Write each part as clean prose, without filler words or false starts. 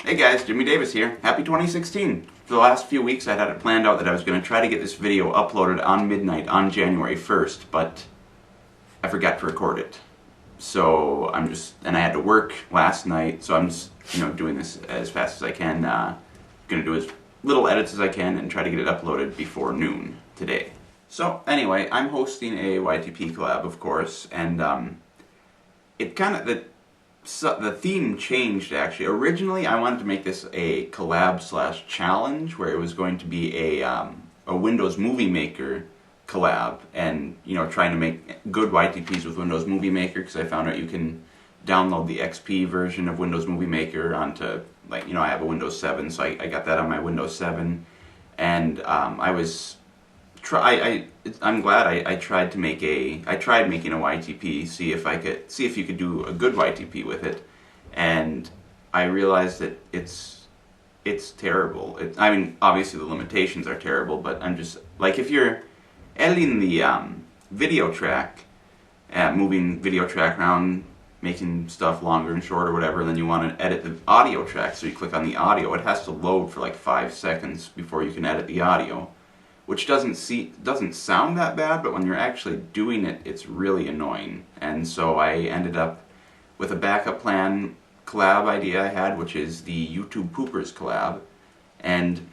Hey guys, Jimmy Davis here. Happy 2016! For the last few weeks I had it planned out that I was going to try to get this video uploaded on midnight on January 1st, but I forgot to record it. So and I had to work last night, so I'm just, doing this as fast as I can. Going to do as little edits as I can and try to get it uploaded before noon today. So anyway, I'm hosting a YTP collab, of course, and the theme changed actually. Originally I wanted to make this a collab/challenge where it was going to be a Windows Movie Maker collab, and trying to make good YTPs with Windows Movie Maker, because I found out you can download the XP version of Windows Movie Maker onto, I have a Windows 7, so I got that on my Windows 7, and I'm glad I tried making a YTP, see if you could do a good YTP with it, and I realized that it's terrible. I mean, obviously the limitations are terrible, but I'm just like, if you're editing the video track, moving video track around, making stuff longer and shorter, whatever, and then you want to edit the audio track, so you click on the audio, it has to load for like 5 seconds before you can edit the audio. Which doesn't sound that bad, but when you're actually doing it, it's really annoying. And so I ended up with a backup plan collab idea I had, which is the YouTube Poopers collab. And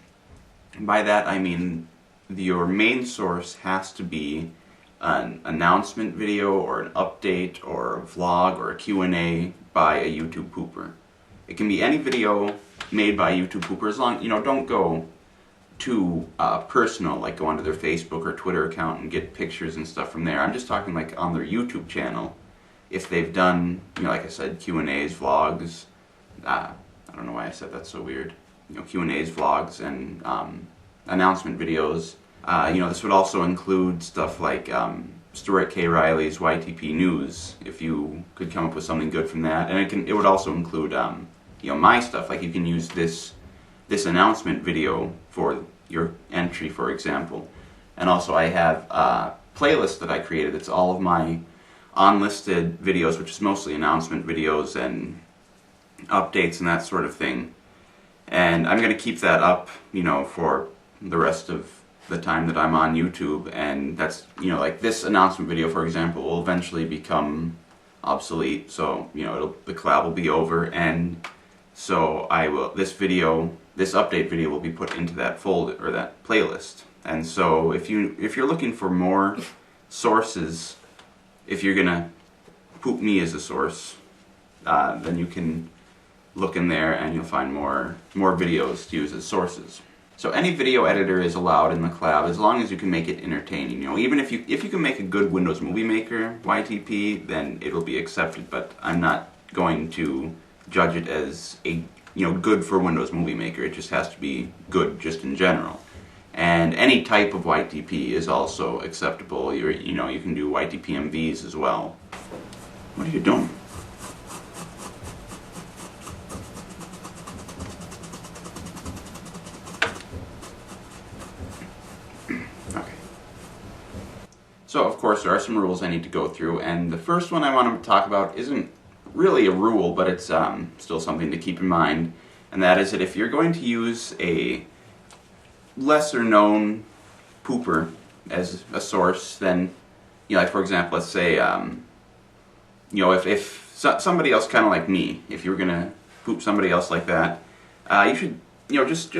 by that I mean your main source has to be an announcement video or an update or a vlog or a Q&A by a YouTube pooper. It can be any video made by a YouTube pooper, as long, don't go too personal, like go onto their Facebook or Twitter account and get pictures and stuff from there. I'm just talking like on their YouTube channel. If they've done, like I said, Q&As, vlogs, I don't know why I said that's so weird, Q&As, vlogs, and announcement videos. This would also include stuff like Stuart K. Riley's YTP News, if you could come up with something good from that. And it would also include, my stuff, like you can use this announcement video for your entry, for example. And also I have a playlist that I created. It's all of my unlisted videos, which is mostly announcement videos and updates and that sort of thing. And I'm going to keep that up, for the rest of the time that I'm on YouTube. And that's, like this announcement video, for example, will eventually become obsolete. So, the collab will be over, and so this update video will be put into that folder or that playlist. And so if you're looking for more sources, if you're gonna poop me as a source, then you can look in there and you'll find more videos to use as sources. So any video editor is allowed in the collab as long as you can make it entertaining. Even if you can make a good Windows Movie Maker YTP, then it'll be accepted. But I'm not going to judge it as good for Windows Movie Maker. It just has to be good just in general. And any type of YTP is also acceptable. You can do YTP MVs as well. What are you doing? Okay. So of course there are some rules I need to go through, and the first one I want to talk about isn't really a rule, but it's still something to keep in mind, and that is that if you're going to use a lesser known pooper as a source, then like for example, let's say if somebody else kind of like me, if you were gonna poop somebody else like that, you should just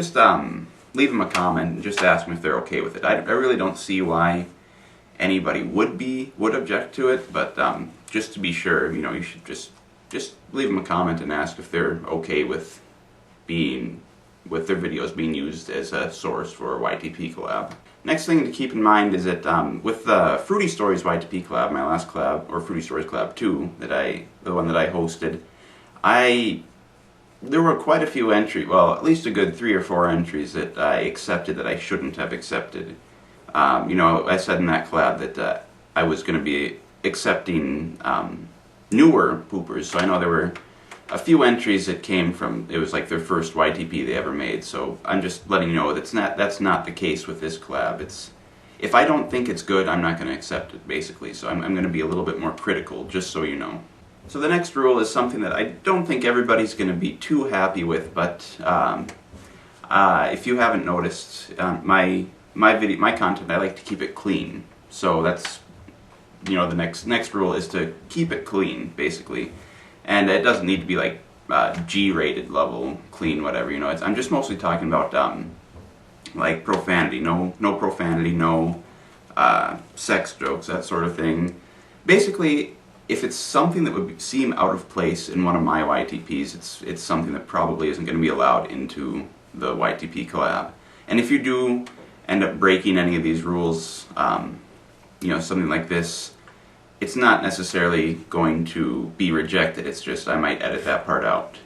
leave them a comment and just ask them if they're okay with it. I really don't see why anybody would object to it, but just to be sure, you should just leave them a comment and ask if they're okay with their videos being used as a source for a YTP collab. Next thing to keep in mind is that with the Fruity Stories YTP collab, my last collab, or Fruity Stories collab 2, the one that I hosted, there were quite a few entries, well, at least a good 3 or 4 entries that I accepted that I shouldn't have accepted. I said in that collab that I was going to be accepting newer poopers, so I know there were a few entries that came from, it was like their first YTP they ever made, so I'm just letting you know that's not the case with this collab. If I don't think it's good, I'm not going to accept it, basically, so I'm going to be a little bit more critical, just so you know. So the next rule is something that I don't think everybody's going to be too happy with, but if you haven't noticed, my content, I like to keep it clean. So that's, you know, the next rule is to keep it clean, basically. And it doesn't need to be like G-rated level clean, whatever, you know. I'm just mostly talking about like profanity, no profanity, no sex jokes, that sort of thing. Basically, if it's something that would seem out of place in one of my YTPs, it's something that probably isn't going to be allowed into the YTP collab. And if you do end up breaking any of these rules, you know, something like this, it's not necessarily going to be rejected, it's just I might edit that part out.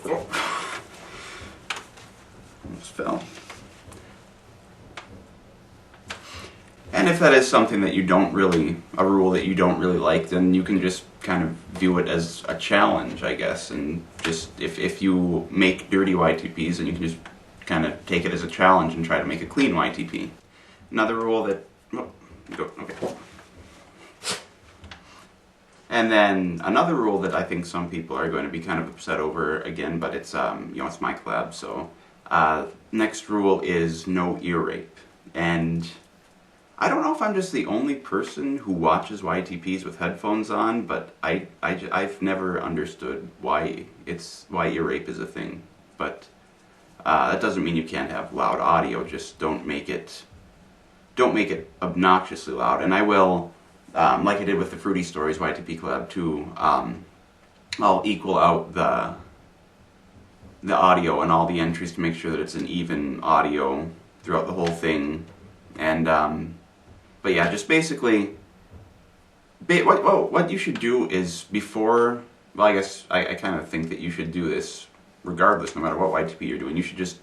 Oh. Almost fell. And if that is something that you don't really, a rule that you don't really like, then you can just kind of view it as a challenge, I guess, and just, if you make dirty YTPs, then you can just kind of take it as a challenge and try to make a clean YTP. Another rule that, oh, okay. And then another rule that I think some people are going to be kind of upset over again, but it's, you know, it's my collab, so, next rule is no ear rape. And I don't know if I'm just the only person who watches YTPs with headphones on, but I've never understood why ear rape is a thing. But that doesn't mean you can't have loud audio. Just don't make it obnoxiously loud. And I will, like I did with the Fruity Stories YTP collab too. I'll equal out the audio and all the entries to make sure that it's an even audio throughout the whole thing. And but yeah, just basically, what you should do is before, well, I guess I kind of think that you should do this regardless, no matter what YTP you're doing. You should just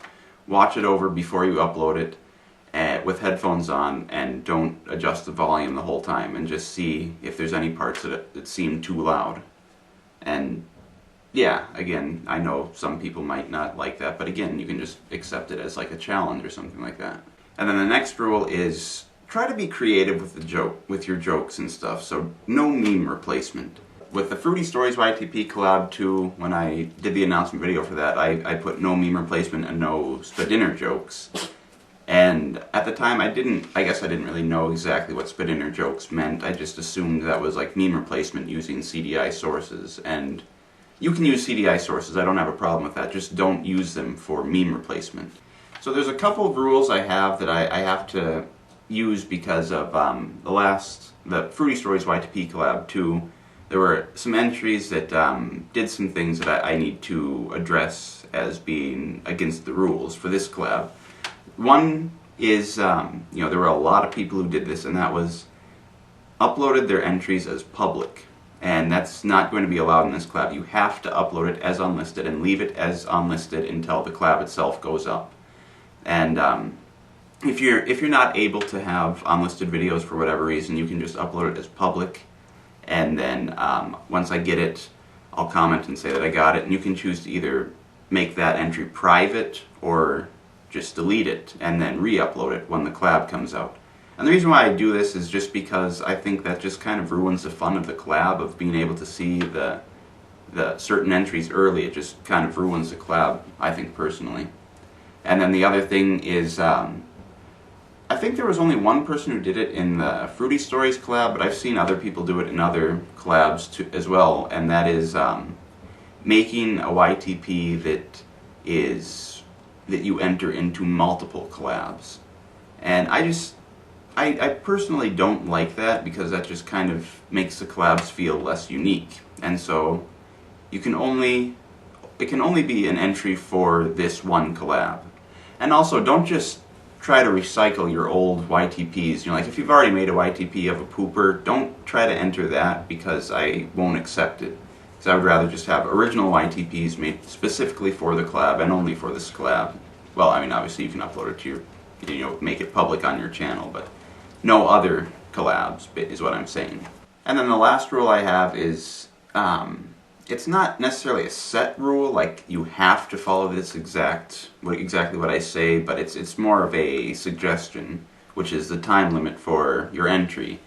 watch it over before you upload it with headphones on, and don't adjust the volume the whole time, and just see if there's any parts that seem too loud. And yeah, again, I know some people might not like that, but again, you can just accept it as like a challenge or something like that. And then the next rule is try to be creative with your jokes and stuff, so no meme replacement. With the Fruity Stories YTP collab too, when I did the announcement video for that, I put no meme replacement and no spadinner jokes. And at the time I guess I didn't really know exactly what spadinner jokes meant. I just assumed that was like meme replacement using CDI sources. And you can use CDI sources, I don't have a problem with that, just don't use them for meme replacement. So there's a couple of rules I have that I have to use because of the Fruity Stories YTP collab too. There were some entries that did some things that I need to address as being against the rules for this collab. One is, you know, there were a lot of people who did this, and that was uploaded their entries as public. And that's not going to be allowed in this collab. You have to upload it as unlisted and leave it as unlisted until the collab itself goes up. And if you're not able to have unlisted videos for whatever reason, you can just upload it as public, and then once I get it, I'll comment and say that I got it, and you can choose to either make that entry private or just delete it and then re-upload it when the collab comes out. And the reason why I do this is just because I think that just kind of ruins the fun of the collab, of being able to see the certain entries early. It just kind of ruins the collab, I think, personally. And then the other thing is, I think there was only one person who did it in the Fruity Stories collab, but I've seen other people do it in other collabs too, as well, and that is making a YTP that you enter into multiple collabs. And I personally don't like that, because that just kind of makes the collabs feel less unique. And so it can only be an entry for this one collab. And also, don't just try to recycle your old YTPs. You know, like if you've already made a YTP of a pooper, don't try to enter that, because I won't accept it. Because I would rather just have original YTPs made specifically for the collab and only for this collab. Well, I mean, obviously you can upload it to your, you know, make it public on your channel, but no other collabs is what I'm saying. And then the last rule I have is, it's not necessarily a set rule, like you have to follow this exactly what I say, but it's more of a suggestion, which is the time limit for your entry.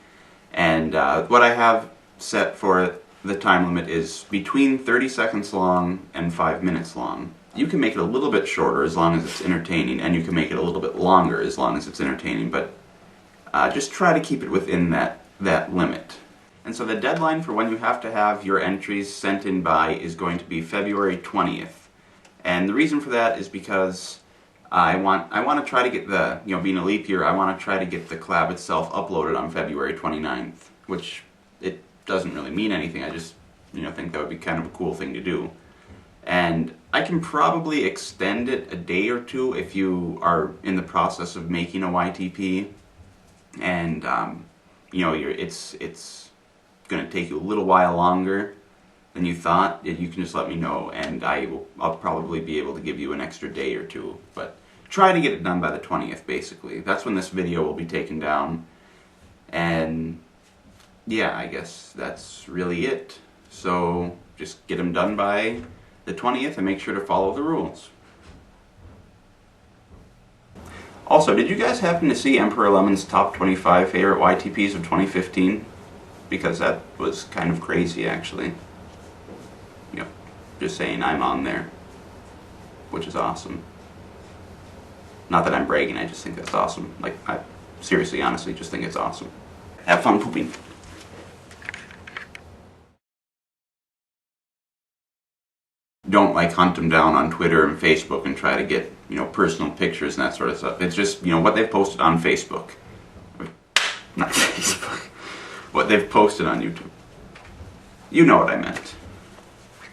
And what I have set for it the time limit is between 30 seconds long and 5 minutes long. You can make it a little bit shorter as long as it's entertaining, and you can make it a little bit longer as long as it's entertaining, but just try to keep it within that limit. And so the deadline for when you have to have your entries sent in by is going to be February 20th. And the reason for that is because I want to try to get the, being a leap year, I want to try to get the collab itself uploaded on February 29th, which it doesn't really mean anything. I just, think that would be kind of a cool thing to do. And I can probably extend it a day or two if you are in the process of making a YTP, and it's going to take you a little while longer than you thought. You can just let me know, and I'll probably be able to give you an extra day or two. But try to get it done by the 20th, basically. That's when this video will be taken down. And yeah, I guess that's really it. So just get them done by the 20th and make sure to follow the rules. Also, did you guys happen to see Emperor Lemon's top 25 favorite YTPs of 2015? Because that was kind of crazy, actually. Just saying, I'm on there, which is awesome. Not that I'm bragging, I just think that's awesome. Like, I seriously, honestly, just think it's awesome. Have fun pooping. Don't hunt them down on Twitter and Facebook and try to get, personal pictures and that sort of stuff. It's just, what they've posted on Facebook. Not Facebook. What they've posted on YouTube. You know what I meant.